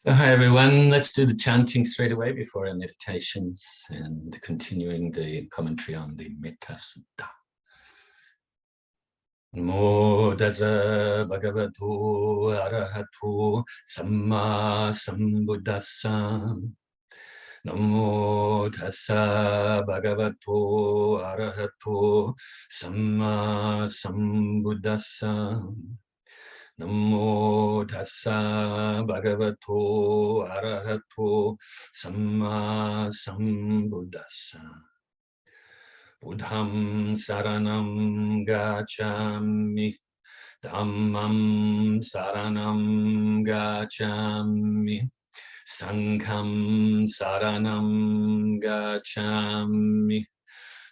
So hi everyone, let's do the chanting straight away before our meditations and continuing the commentary on the Metta Sutta. Namo Tassa Bhagavato Arahato Samma Sambuddhassa. Namo Tassa Bhagavato Arahato Samma Sambuddhassa. Namo Tassa Bhagavato Arahato Samma Sambuddhassa. Buddham saranam gacchami, Dhammam saranam gacchami, Sangham saranam gacchami,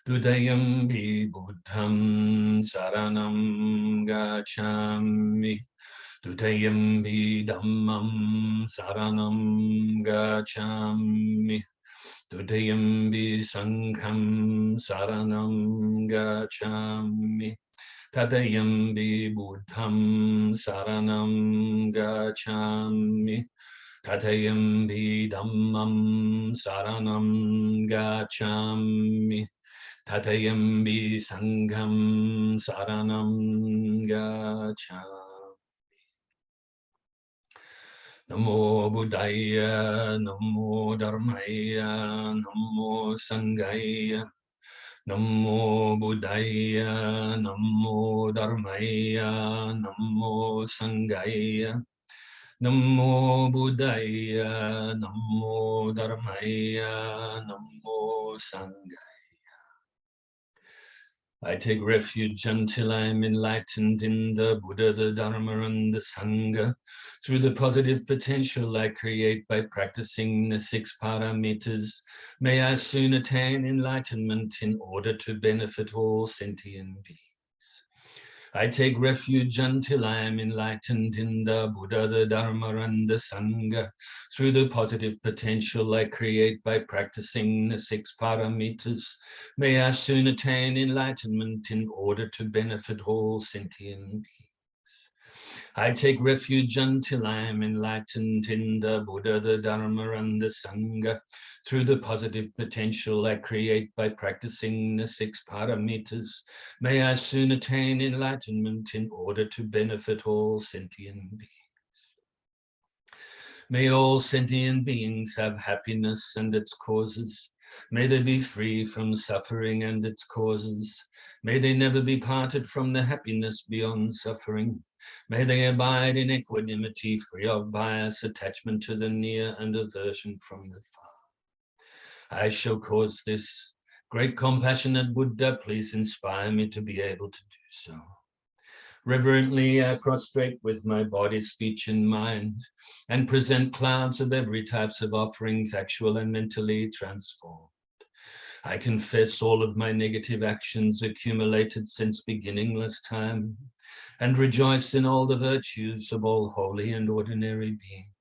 Dutiyampi Buddham saranam gacchami, Dutiyampi Dhammam saranam gacchami, Dutiyampi Sangham saranam gacchami, Dutiyampi Buddham saranam gacchami, Dutiyampi Dhammam saranam gacchami, Dutiyampi Sangham saranam gacchami. Namo Buddhaya, Namo Dharmaya, Namo Sanghaya. Namo Buddhaya, Namo Dharmaya, Namo Sanghaya. Namo Buddhaya, Namo Dharmaya, Namo Sanghaya. I take refuge until I am enlightened in the Buddha, the Dharma, and the Sangha. Through the positive potential I create by practicing the 6 paramitas, may I soon attain enlightenment in order to benefit all sentient beings. I take refuge until I am enlightened in the Buddha, the Dharma, and the Sangha. Through the positive potential I create by practicing the 6 paramitas, may I soon attain enlightenment in order to benefit all sentient beings. I take refuge until I am enlightened in the Buddha, the Dharma, and the Sangha. Through the positive potential I create by practicing the 6 paramitas, may I soon attain enlightenment in order to benefit all sentient beings. May all sentient beings have happiness and its causes. May they be free from suffering and its causes. May they never be parted from the happiness beyond suffering. May they abide in equanimity, free of bias, attachment to the near, and aversion from the far. I shall cause this. Great compassionate Buddha, please inspire me to be able to do so. Reverently, I prostrate with my body, speech, and mind, and present clouds of every types of offerings, actual and mentally transformed. I confess all of my negative actions accumulated since beginningless time, and rejoice in all the virtues of all holy and ordinary beings.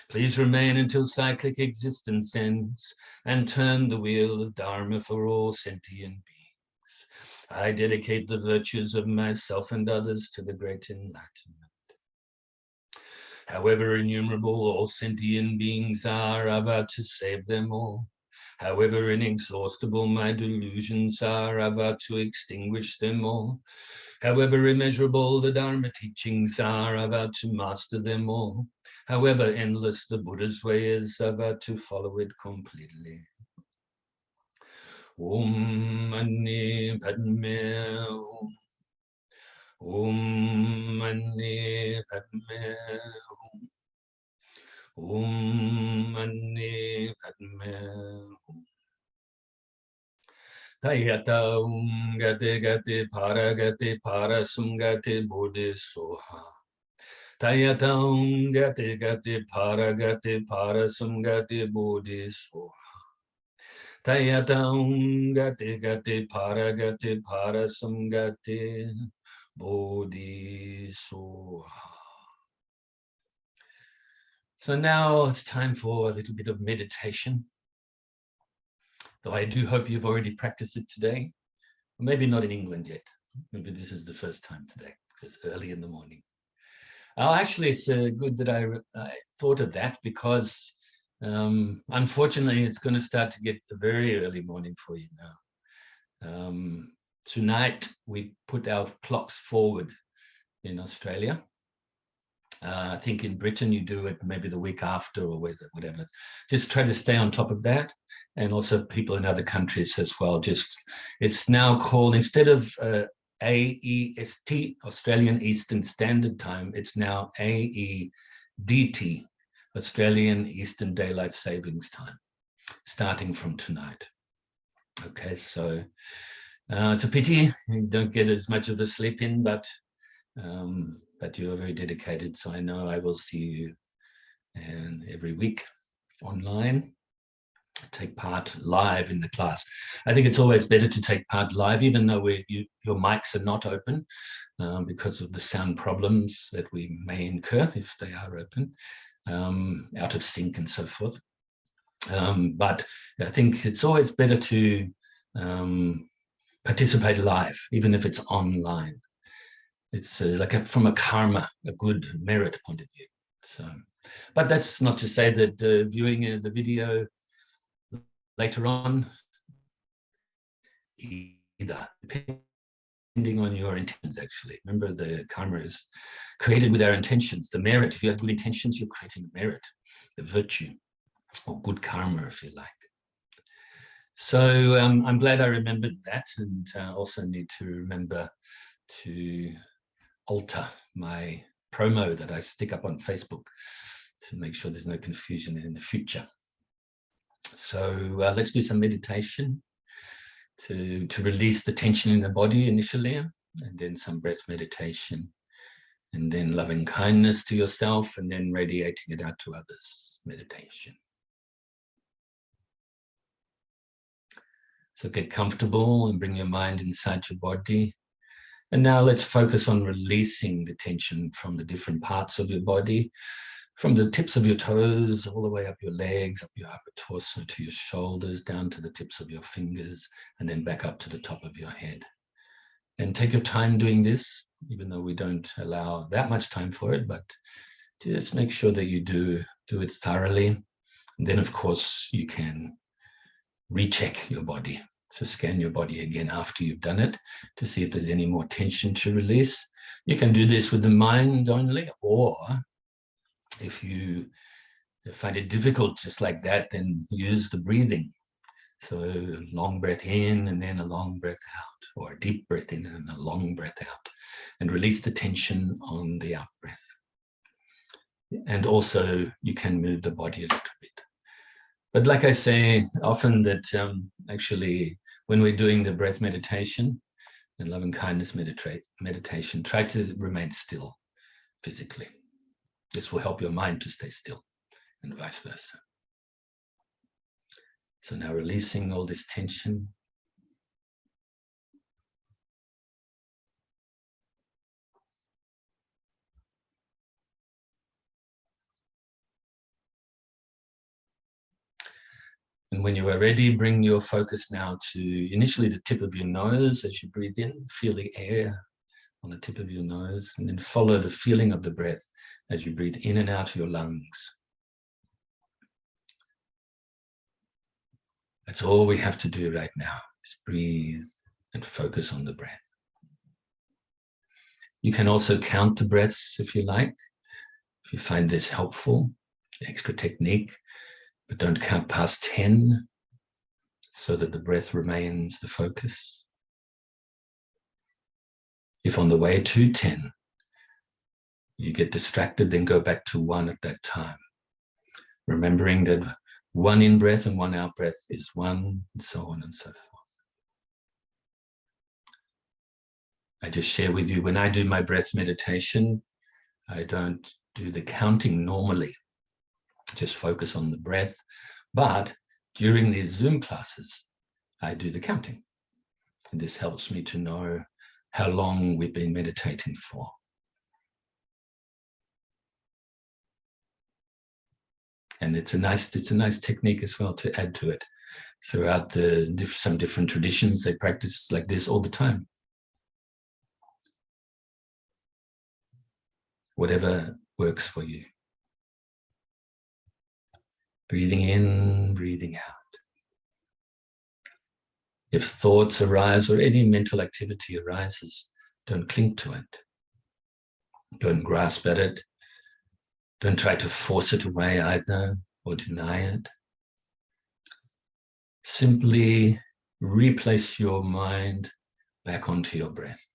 Please remain until cyclic existence ends, and turn the wheel of Dharma for all sentient beings. I dedicate the virtues of myself and others to the great enlightenment. However innumerable all sentient beings are, I vow to save them all. However inexhaustible my delusions are, I vow to extinguish them all. However immeasurable the Dharma teachings are, I vow to master them all. However endless the Buddha's way is, I vow to follow it completely. Om Mani Padme Hum. Om Mani Padme Hum. Om Mani Padme Hum. Tayata Gate Gate Para Sungate Bodhi Soha. Tayata Gate Gate Para Sungate Bodhi Soha. Tayatam gate para samgate bodhi soha. So now it's time for a little bit of meditation. Though I do hope you've already practiced it today. Maybe not in England yet. Maybe this is the first time today, because it's early in the morning. Oh, actually, it's good that I thought of that, because unfortunately, it's going to start to get a very early morning for you now. Tonight, we put our clocks forward in Australia. I think in Britain, you do it maybe the week after or whatever. Just try to stay on top of that. And also people in other countries as well. It's now called, instead of AEST, Australian Eastern Standard Time, it's now AEDT, Australian Eastern Daylight Savings Time, starting from tonight. Okay, so it's a pity you don't get as much of a sleep in, but you're very dedicated, so I know I will see you every week online. Take part live in the class. I think it's always better to take part live, even though your mics are not open, because of the sound problems that we may incur if they are open, out of sync and so forth. But I think it's always better to participate live, even if it's online. It's from a karma, a good merit point of view. So, but that's not to say that viewing the video later on, either, depending on your intentions, actually. Remember, the karma is created with our intentions. The merit, if you have good intentions, you're creating the merit, the virtue, or good karma, if you like. So I'm glad I remembered that, and also need to remember to alter my promo that I stick up on Facebook to make sure there's no confusion in the future. So let's do some meditation to release the tension in the body initially, and then some breath meditation, and then loving kindness to yourself, and then radiating it out to others, meditation. So get comfortable and bring your mind inside your body. And now let's focus on releasing the tension from the different parts of your body, from the tips of your toes, all the way up your legs, up your upper torso, to your shoulders, down to the tips of your fingers, and then back up to the top of your head. And take your time doing this, even though we don't allow that much time for it, but just make sure that you do it thoroughly. And then, of course, you can recheck your body. So scan your body again after you've done it to see if there's any more tension to release. You can do this with the mind only, or if you find it difficult just like that, then use the breathing. So long breath in and then a long breath out, or a deep breath in and a long breath out, and release the tension on the out breath. And also you can move the body a little bit. But like I say often, that actually when we're doing the breath meditation and loving kindness meditation, try to remain still physically. This will help your mind to stay still, and vice versa. So now releasing all this tension. And when you are ready, bring your focus now to initially the tip of your nose as you breathe in. Feel the air on the tip of your nose, and then follow the feeling of the breath as you breathe in and out of your lungs. That's all we have to do right now, is breathe and focus on the breath. You can also count the breaths if you like, if you find this helpful, extra technique, but don't count past 10 so that the breath remains the focus. If on the way to 10, you get distracted, then go back to 1 at that time, remembering that 1 in-breath and 1 out-breath is 1, and so on and so forth. I just share with you, when I do my breath meditation, I don't do the counting normally, just focus on the breath. But during these Zoom classes, I do the counting. And this helps me to know how long we've been meditating for. And it's a nice technique as well to add to it. Throughout some different traditions, they practice like this all the time. whatever works for you. Breathing in, breathing out. If thoughts arise or any mental activity arises, don't cling to it. Don't grasp at it. Don't try to force it away either or deny it. Simply replace your mind back onto your breath.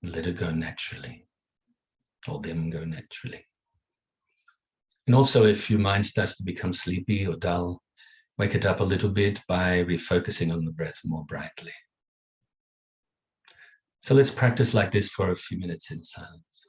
Let it go naturally, or them go naturally. And also, if your mind starts to become sleepy or dull, wake it up a little bit by refocusing on the breath more brightly. So let's practice like this for a few minutes in silence.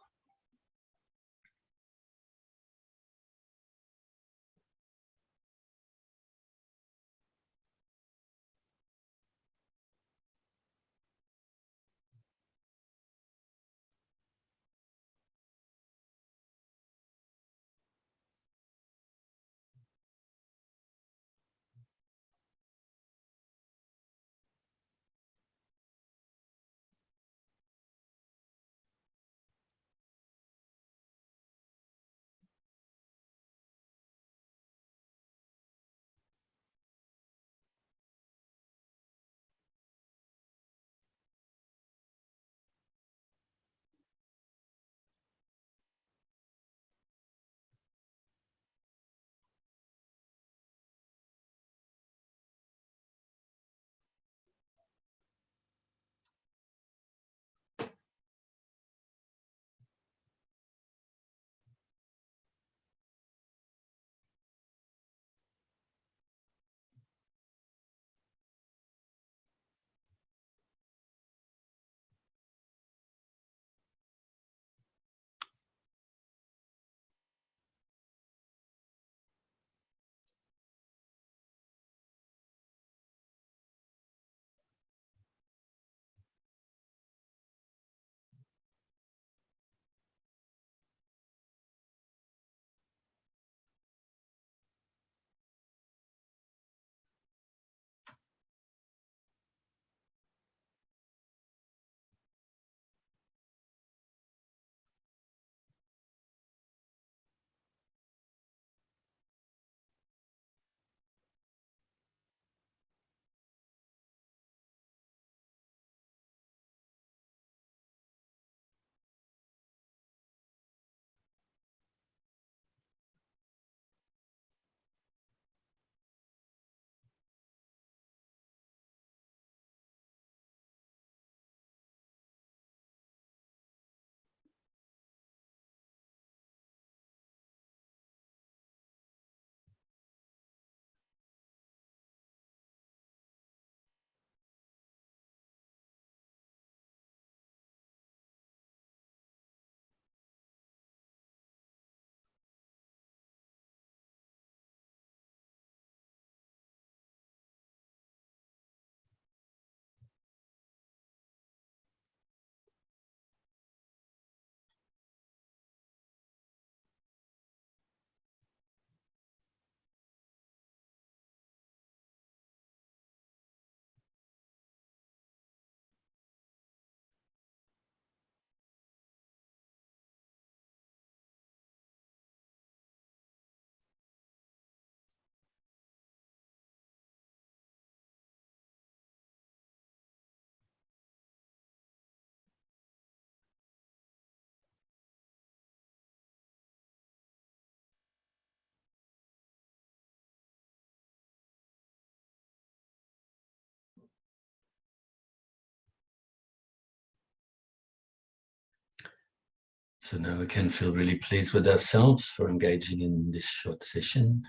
So now we can feel really pleased with ourselves for engaging in this short session.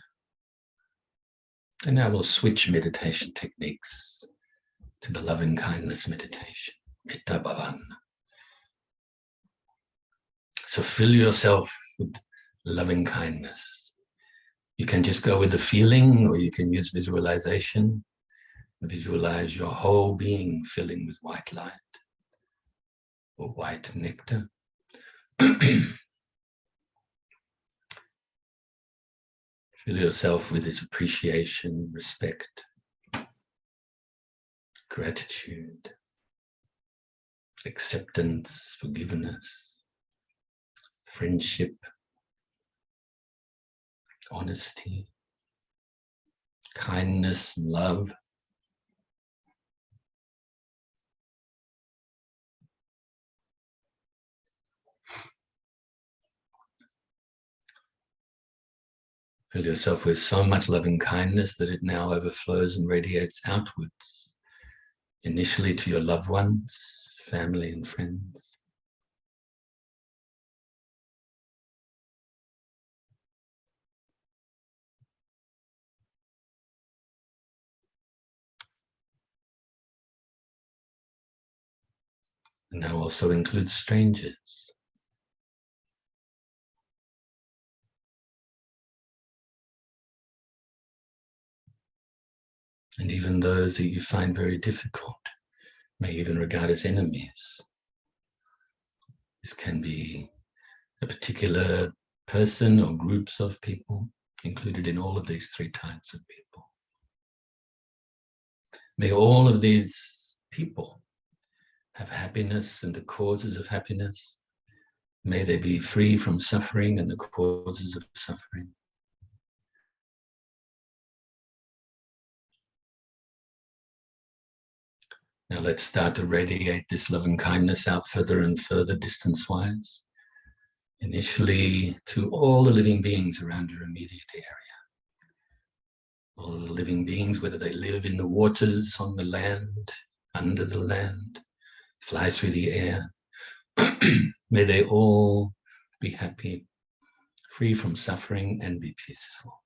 And now we'll switch meditation techniques to the loving kindness meditation, Metta Bhavana. So fill yourself with loving kindness. You can just go with the feeling, or you can use visualization. Visualize your whole being filling with white light or white nectar. Fill yourself with this appreciation, respect, gratitude, acceptance, forgiveness, friendship, honesty, kindness, and love. Fill yourself with so much loving kindness that it now overflows and radiates outwards, initially to your loved ones, family and friends. And now also includes strangers. And even those that you find very difficult, may even regard as enemies. This can be a particular person or groups of people included in all of these three types of people. May all of these people have happiness and the causes of happiness. May they be free from suffering and the causes of suffering. Now let's start to radiate this loving kindness out further and further distance-wise. Initially to all the living beings around your immediate area. All of the living beings, whether they live in the waters, on the land, under the land, fly through the air. May they all be happy, free from suffering, and be peaceful.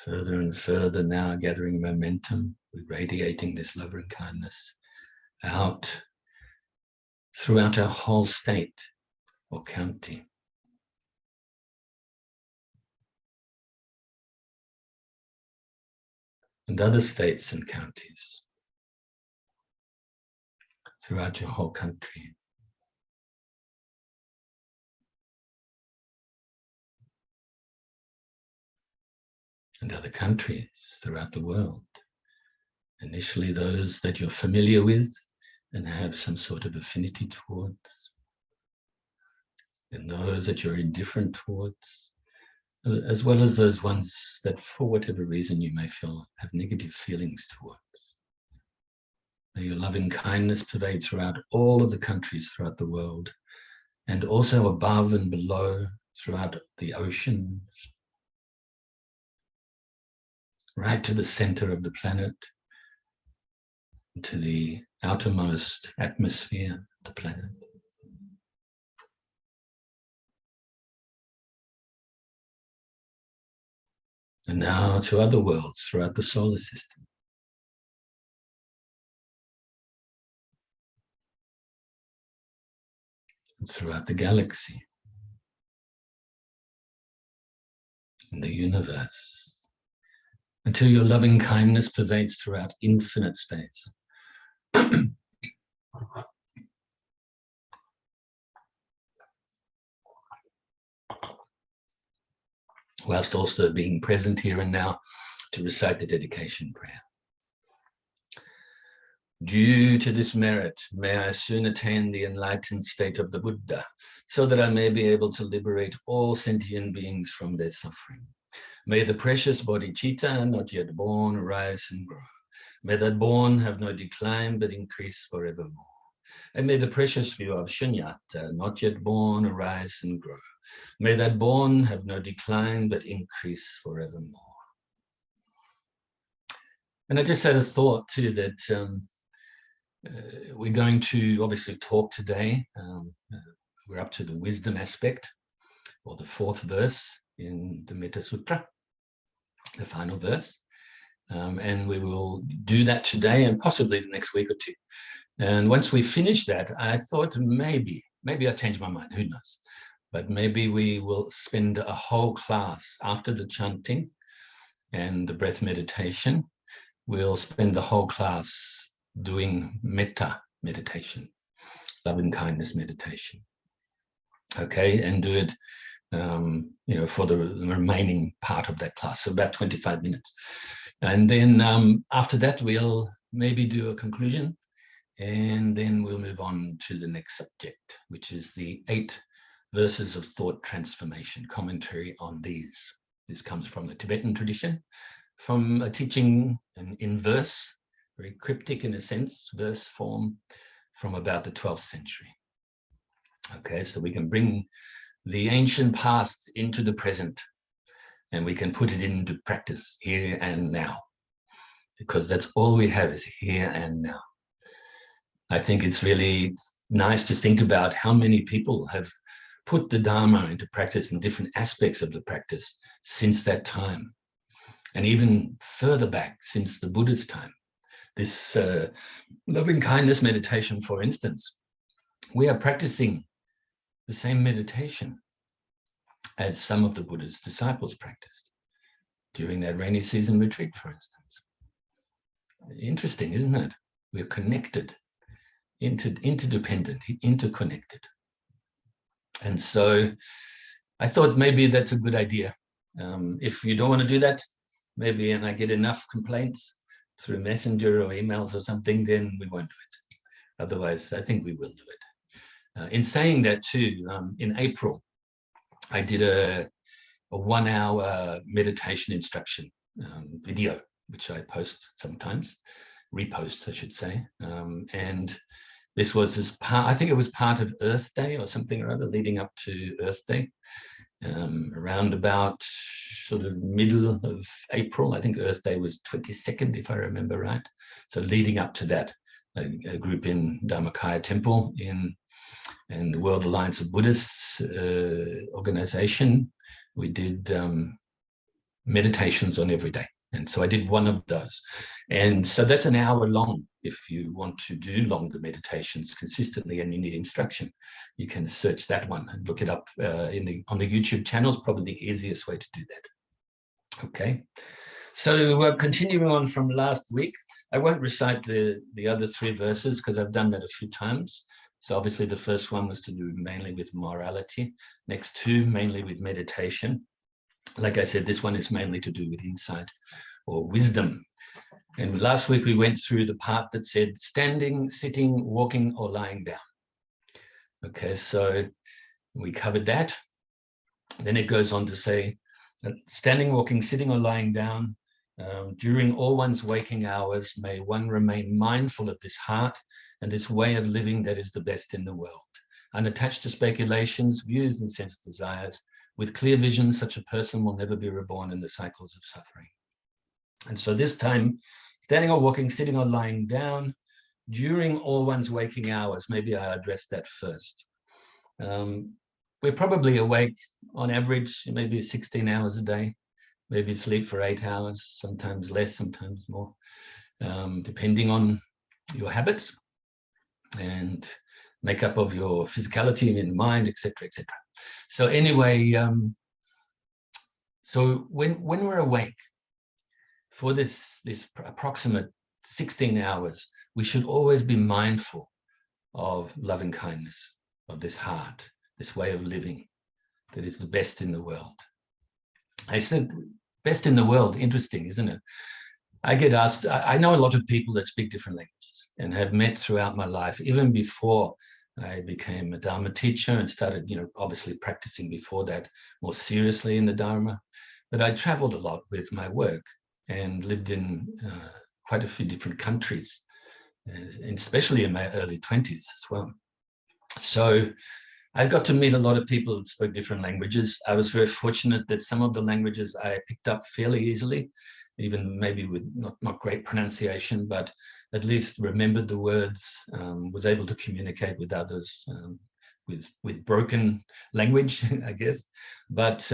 Further and further now, gathering momentum, radiating this love and kindness out throughout our whole state or county. And other states and counties throughout your whole country. And other countries throughout the world. Initially those that you're familiar with and have some sort of affinity towards. And those that you're indifferent towards, as well as those ones that for whatever reason you may feel have negative feelings towards. May your loving kindness pervade throughout all of the countries throughout the world, and also above and below throughout the oceans, right to the center of the planet, to the outermost atmosphere of the planet. And now to other worlds throughout the solar system. And throughout the galaxy. And the universe. Until your loving kindness pervades throughout infinite space. Whilst also being present here and now to recite the dedication prayer. Due to this merit, may I soon attain the enlightened state of the Buddha, so that I may be able to liberate all sentient beings from their suffering. May the precious bodhicitta, not yet born, arise and grow. May that born have no decline, but increase forevermore. And may the precious view of shunyata, not yet born, arise and grow. May that born have no decline, but increase forevermore. And I just had a thought too that we're going to obviously talk today. We're up to the wisdom aspect, or the fourth verse in the Metta Sutra, the final verse. And we will do that today and possibly the next week or two. And once we finish that, I thought maybe I changed my mind, who knows? But maybe we will spend a whole class after the chanting and the breath meditation. We'll spend the whole class doing metta meditation, loving kindness meditation. Okay, and do it for the remaining part of that class, so about 25 minutes. And then after that, we'll maybe do a conclusion, and then we'll move on to the next subject, which is the 8 verses of thought transformation, commentary on these. This comes from the Tibetan tradition, from a teaching in verse, very cryptic in a sense, verse form, from about the 12th century. Okay, so we can bring the ancient past into the present, and we can put it into practice here and now, because that's all we have is here and now. I think it's really nice to think about how many people have put the Dharma into practice in different aspects of the practice since that time, and even further back since the Buddha's time. This loving kindness meditation, for instance, we are practicing the same meditation as some of the Buddha's disciples practiced during that rainy season retreat, for instance. Interesting, isn't it? We're connected, interdependent, interconnected. And so I thought maybe that's a good idea. If you don't want to do that, maybe, and I get enough complaints through messenger or emails or something, then we won't do it. Otherwise, I think we will do it. In saying that too, in April, I did a 1-hour meditation instruction video, which I post sometimes, repost, I should say. And this was as part, I think it was part of Earth Day or something or other, leading up to Earth Day, around about sort of middle of April. I think Earth Day was 22nd, if I remember right. So leading up to that, a group in Dharmakaya Temple and the World Alliance of Buddhists organization, we did meditations on every day. And so I did one of those. And so that's an hour long. If you want to do longer meditations consistently and you need instruction, you can search that one and look it up on the YouTube channel. Is probably the easiest way to do that. Okay. So continuing on from last week, I won't recite the other 3 verses because I've done that a few times. So obviously the first one was to do mainly with morality. Next 2, mainly with meditation. Like I said, this one is mainly to do with insight or wisdom. And last week we went through the part that said standing, sitting, walking, or lying down. Okay, so we covered that. Then it goes on to say that standing, walking, sitting, or lying down, during all one's waking hours, may one remain mindful of this heart and this way of living that is the best in the world, unattached to speculations, views, and sense desires. With clear vision, such a person will never be reborn in the cycles of suffering. And so this time, standing or walking, sitting or lying down, during all one's waking hours, maybe I address that first. We're probably awake on average, maybe 16 hours a day, maybe sleep for 8 hours, sometimes less, sometimes more, depending on your habits and makeup of your physicality and mind, etc., etc. So anyway, so when we're awake for this approximate 16 hours, we should always be mindful of loving kindness, of this heart, this way of living that is the best in the world. I said best in the world, interesting, isn't it? I get asked, I know a lot of people that speak different languages and have met throughout my life, even before I became a Dharma teacher and started, obviously practicing before that more seriously in the Dharma. But I traveled a lot with my work and lived in quite a few different countries, and especially in my early 20s as well. So I got to meet a lot of people who spoke different languages. I was very fortunate that some of the languages I picked up fairly easily, even maybe with not great pronunciation, but at least remembered the words, was able to communicate with others with broken language, I guess, but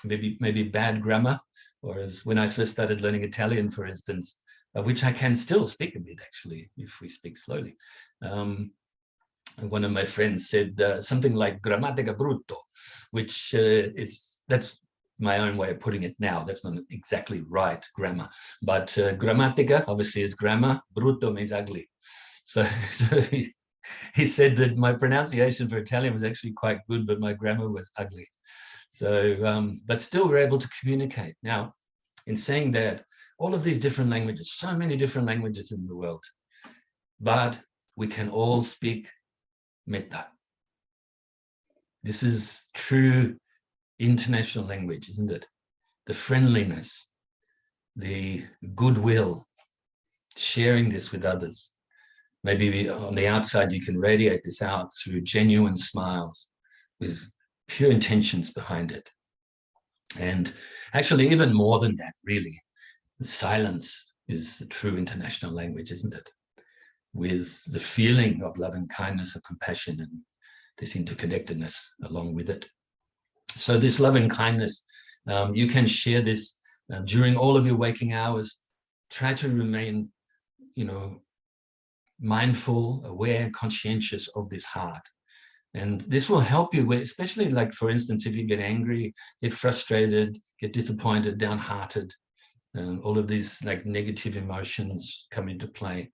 maybe bad grammar. Whereas when I first started learning Italian, for instance, of which I can still speak a bit, actually, if we speak slowly. One of my friends said something like grammatica brutto, which that's my own way of putting it now. That's not exactly right grammar, but grammatica obviously is grammar, brutto means ugly. So he said that my pronunciation for Italian was actually quite good, but my grammar was ugly. So, but still we're able to communicate. Now, in saying that, all of these different languages, so many different languages in the world, but we can all speak Metta. This is true international language, isn't it? The friendliness, the goodwill, sharing this with others. Maybe on the outside, you can radiate this out through genuine smiles with pure intentions behind it. And actually, even more than that, really, silence is the true international language, isn't it? With the feeling of love and kindness, of compassion, and this interconnectedness along with it. So this love and kindness, you can share this during all of your waking hours. Try to remain, mindful, aware, conscientious of this heart. And this will help you, especially like, for instance, if you get angry, get frustrated, get disappointed, downhearted, all of these like negative emotions come into play.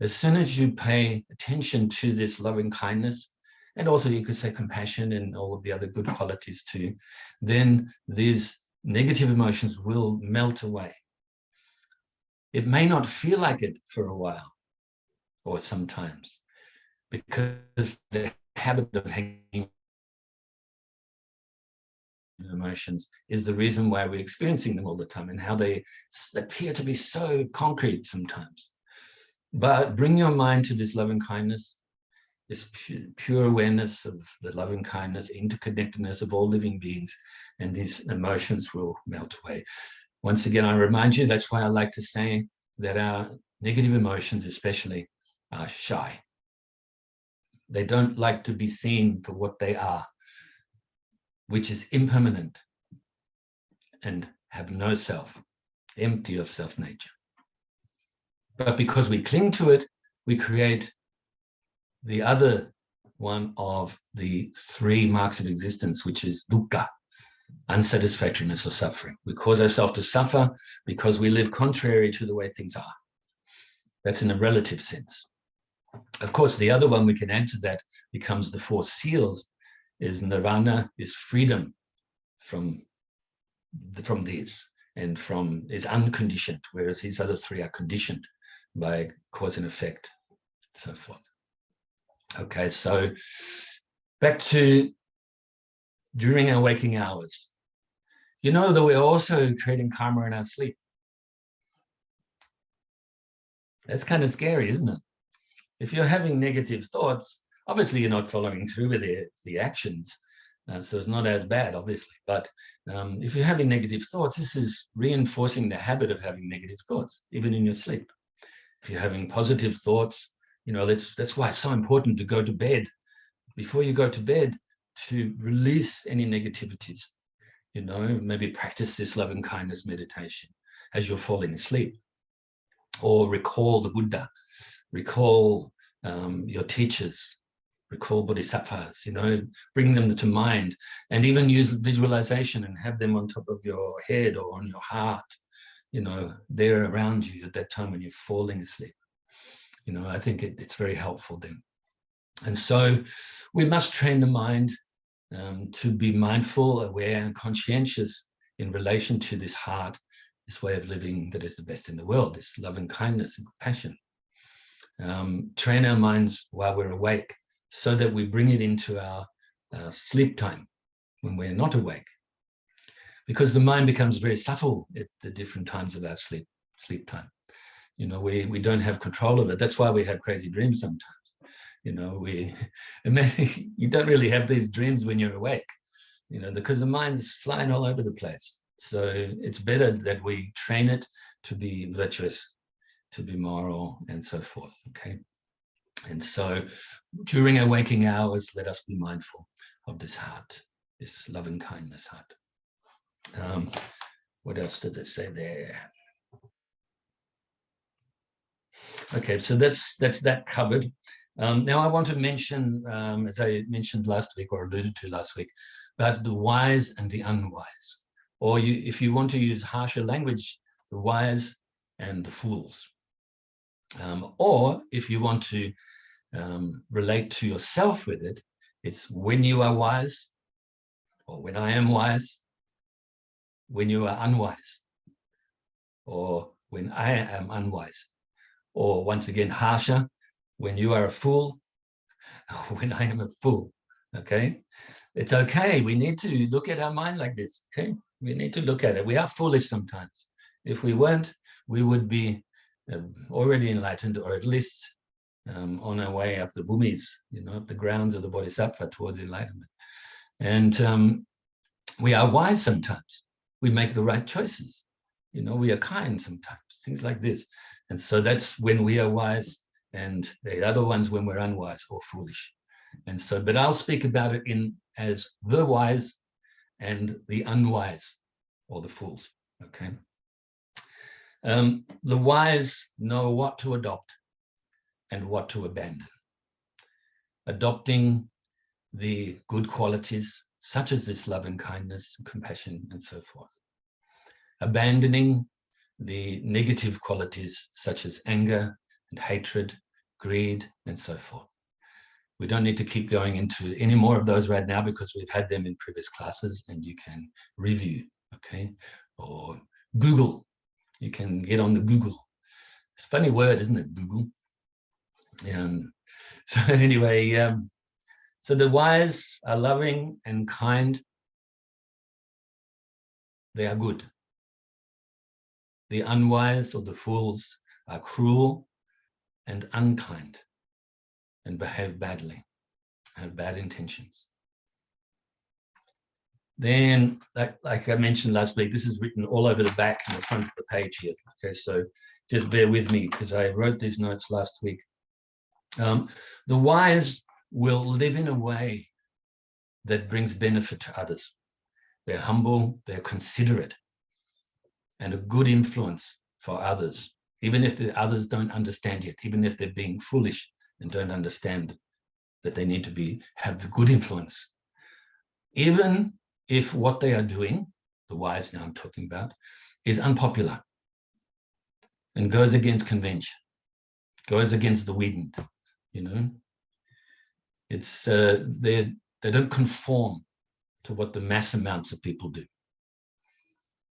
As soon as you pay attention to this loving kindness, and also you could say compassion and all of the other good qualities too, then these negative emotions will melt away. It may not feel like it for a while, or sometimes, because the habit of hanging emotions is the reason why we're experiencing them all the time, and how they appear to be so concrete sometimes. But bring your mind to this loving kindness, this pure awareness of the loving kindness, interconnectedness of all living beings, and these emotions will melt away. Once again, I remind you, that's why I like to say that our negative emotions especially are shy. They don't like to be seen for what they are, which is impermanent and have no self, empty of self-nature. But because we cling to it, we create the other one of the three marks of existence, which is dukkha, unsatisfactoriness or suffering. We cause ourselves to suffer because we live contrary to the way things are. That's in a relative sense. Of course, the other one we can add to that becomes the four seals, is nirvana, is freedom from these, and is unconditioned, whereas these other three are conditioned by cause and effect, so forth. Okay, so back to during our waking hours. You know that we're also creating karma in our sleep. That's kind of scary, isn't it? If you're having negative thoughts, obviously you're not following through with the actions, so it's not as bad, obviously. But if you're having negative thoughts, this is reinforcing the habit of having negative thoughts, even in your sleep. If you're having positive thoughts, that's why it's so important to go to bed, before you go to bed, to release any negativities. Maybe practice this loving kindness meditation as you're falling asleep, or recall the Buddha, recall your teachers, recall bodhisattvas, bring them to mind, and even use visualization and have them on top of your head or on your heart, they're around you at that time when you're falling asleep. I think it's very helpful then. And so we must train the mind to be mindful, aware, and conscientious in relation to this heart, this way of living that is the best in the world, this loving kindness and compassion. Train our minds while we're awake, so that we bring it into our sleep time when we're not awake. Because the mind becomes very subtle at the different times of our sleep time. We don't have control of it. That's why we have crazy dreams sometimes. You don't really have these dreams when you're awake, because the mind's flying all over the place. So it's better that we train it to be virtuous, to be moral, and so forth, okay? And so during our waking hours, let us be mindful of this heart, this loving kindness heart. What else did it say there? Okay, so that's that covered. Now I want to mention, as I mentioned last week, or alluded to last week, about the wise and the unwise. Or if you want to use harsher language, the wise and the fools. Or if you want to relate to yourself with it, it's when you are wise, or when I am wise, when you are unwise, or when I am unwise, or once again, harsher, when you are a fool, or when I am a fool, okay? It's okay, we need to look at our mind like this, okay? We need to look at it. We are foolish sometimes. If we weren't, we would be already enlightened, or at least on our way up the bhumis, up the grounds of the bodhisattva towards enlightenment. And we are wise sometimes. We make the right choices. We are kind sometimes, things like this. And so that's when we are wise, and the other ones when we're unwise or foolish. And so, but I'll speak about it as the wise and the unwise, or the fools, okay? The wise know what to adopt and what to abandon. Adopting the good qualities, such as this love and kindness, and compassion, and so forth. Abandoning the negative qualities, such as anger and hatred, greed, and so forth. We don't need to keep going into any more of those right now, because we've had them in previous classes, and you can review, okay? Or Google. You can get on the Google. It's a funny word, isn't it, Google? So anyway, so the wise are loving and kind. They are good. The unwise, or the fools, are cruel and unkind and behave badly, have bad intentions. Then, like I mentioned last week, this is written all over the back and the front of the page here. Okay, so just bear with me, because I wrote these notes last week. The wise will live in a way that brings benefit to others. They're humble, they're considerate, and a good influence for others, even if the others don't understand yet, even if they're being foolish and don't understand that they need to have the good influence. Even if what they are doing, the wise now I'm talking about, is unpopular and goes against convention, goes against the wind, it's they don't conform to what the mass amounts of people do.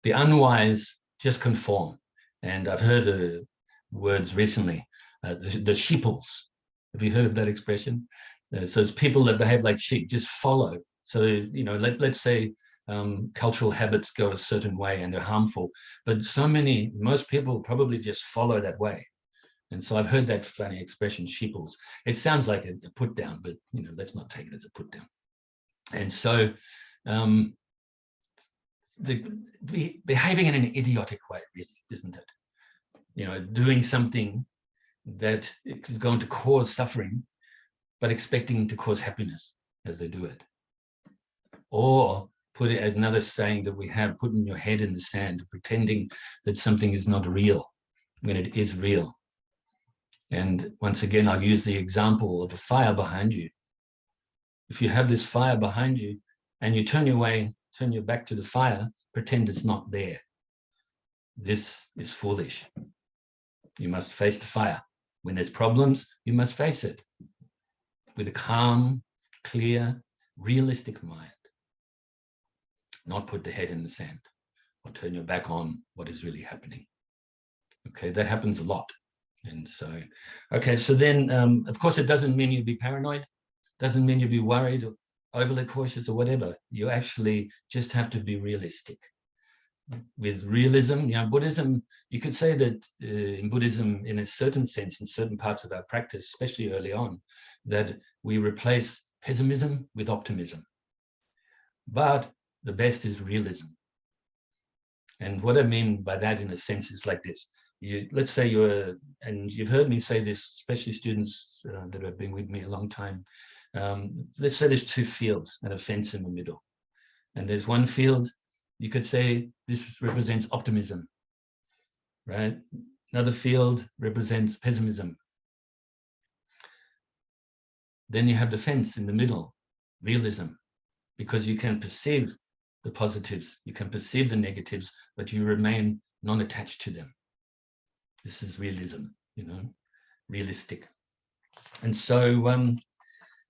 The unwise just conform. And I've heard words recently, the sheeples. Have you heard of that expression? So it's people that behave like sheep, just follow. So, let's say cultural habits go a certain way and they're harmful, but most people probably just follow that way. And so I've heard that funny expression, sheeples. It sounds like a put down, but let's not take it as a put down. And so behaving in an idiotic way, really, isn't it? Doing something that is going to cause suffering, but expecting to cause happiness as they do it. Or put it, another saying that we have, putting your head in the sand, pretending that something is not real when it is real. And once again, I'll use the example of a fire behind you. If you have this fire behind you and you turn your back to the fire, pretend it's not there. This is foolish. You must face the fire. When there's problems, you must face it with a calm, clear, realistic mind. Not put the head in the sand or turn your back on what is really happening. Okay, that happens a lot. And so, okay, so then, of course, it doesn't mean you be paranoid, doesn't mean you be worried or overly cautious or whatever. You actually just have to be realistic. With realism, Buddhism, you could say that in Buddhism, in a certain sense, in certain parts of our practice, especially early on, that we replace pessimism with optimism. But the best is realism. And what I mean by that, in a sense, is like this. Let's say and you've heard me say this, especially students that have been with me a long time. Let's say there's two fields and a fence in the middle. And there's one field, you could say this represents optimism, right? Another field represents pessimism. Then you have the fence in the middle, realism, because you can perceive the positives, you can perceive the negatives, but you remain non-attached to them. This is realism, realistic. And so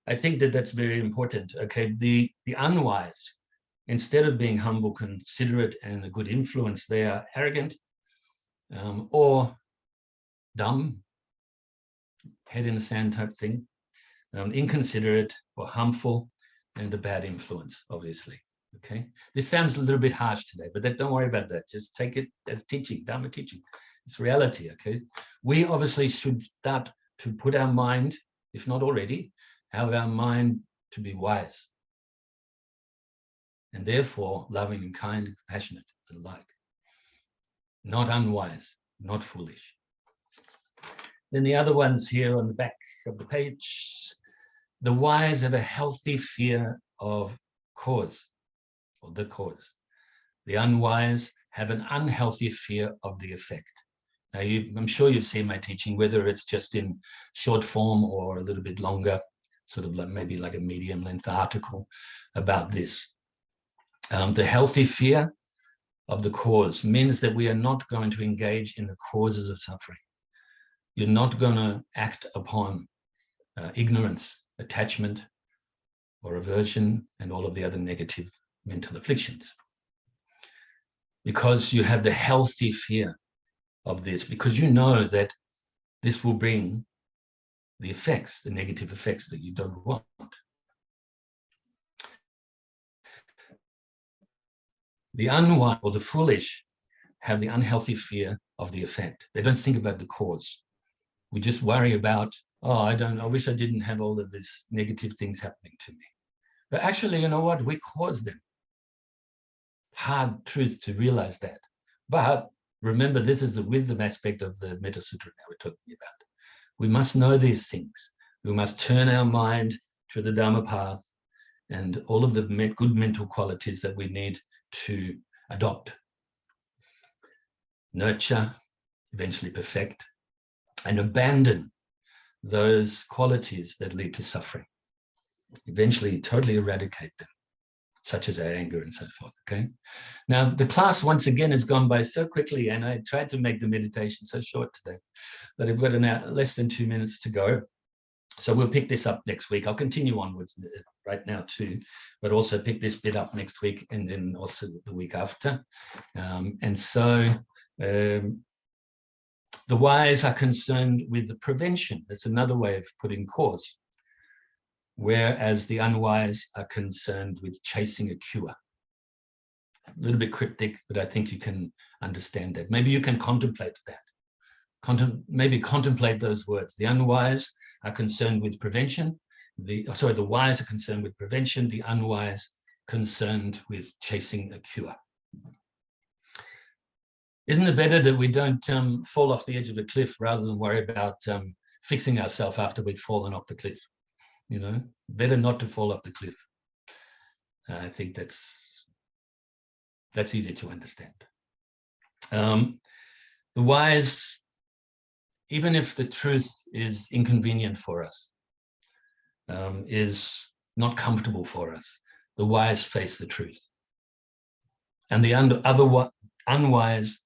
I think that that's very important. Okay, the unwise, instead of being humble, considerate, and a good influence, they are arrogant or dumb, head in the sand type thing, inconsiderate or harmful, and a bad influence, obviously. Okay, this sounds a little bit harsh today, but don't worry about that. Just take it as teaching, Dharma teaching. It's reality. Okay, we obviously should start to put our mind, if not already, have our mind to be wise, and therefore loving and kind and compassionate and like, not unwise, not foolish. Then the other ones here on the back of the page, the wise have a healthy fear of cause, or the cause. The unwise have an unhealthy fear of the effect. Now, I'm sure you've seen my teaching, whether it's just in short form or a little bit longer, sort of like maybe like a medium length article about this. The healthy fear of the cause means that we are not going to engage in the causes of suffering. You're not going to act upon ignorance, attachment, or aversion, and all of the other negative mental afflictions. Because you have the healthy fear of this, because you know that this will bring the effects, the negative effects that you don't want. The unwise or the foolish have the unhealthy fear of the effect. They don't think about the cause. We just worry about, oh, I wish I didn't have all of these negative things happening to me. But actually, you know what? We cause them. Hard truth to realize that. But remember, this is the wisdom aspect of the Metta Sutra now we're talking about. We must know these things. We must turn our mind to the Dharma path and all of the good mental qualities that we need to adopt, nurture, eventually perfect, and abandon those qualities that lead to suffering. Eventually totally eradicate them, such as our anger and so forth, okay? Now, the class once again has gone by so quickly, and I tried to make the meditation so short today, but I've got less than 2 minutes to go. So we'll pick this up next week. I'll continue onwards right now too, but also pick this bit up next week and then also the week after. The wise are concerned with the prevention. That's another way of putting cause. Whereas the unwise are concerned with chasing a cure. A little bit cryptic, but I think you can understand that. Maybe you can contemplate that. Maybe contemplate those words. The unwise are concerned with prevention. The wise are concerned with prevention. The unwise concerned with chasing a cure. Isn't it better that we don't fall off the edge of a cliff rather than worry about fixing ourselves after we've fallen off the cliff? You know, better not to fall off the cliff. I think that's easy to understand. The wise, even if the truth is inconvenient for us, is not comfortable for us, the wise face the truth. And the unwise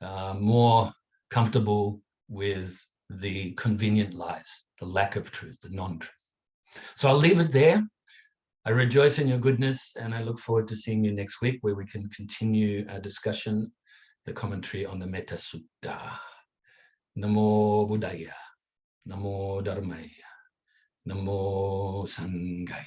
are more comfortable with the convenient lies, the lack of truth, the non-truth. So I'll leave it there. I rejoice in your goodness, and I look forward to seeing you next week, where we can continue our discussion, the commentary on the Metta Sutta. Namo Buddhaya, Namo Dharmaya, Namo Sanghaya.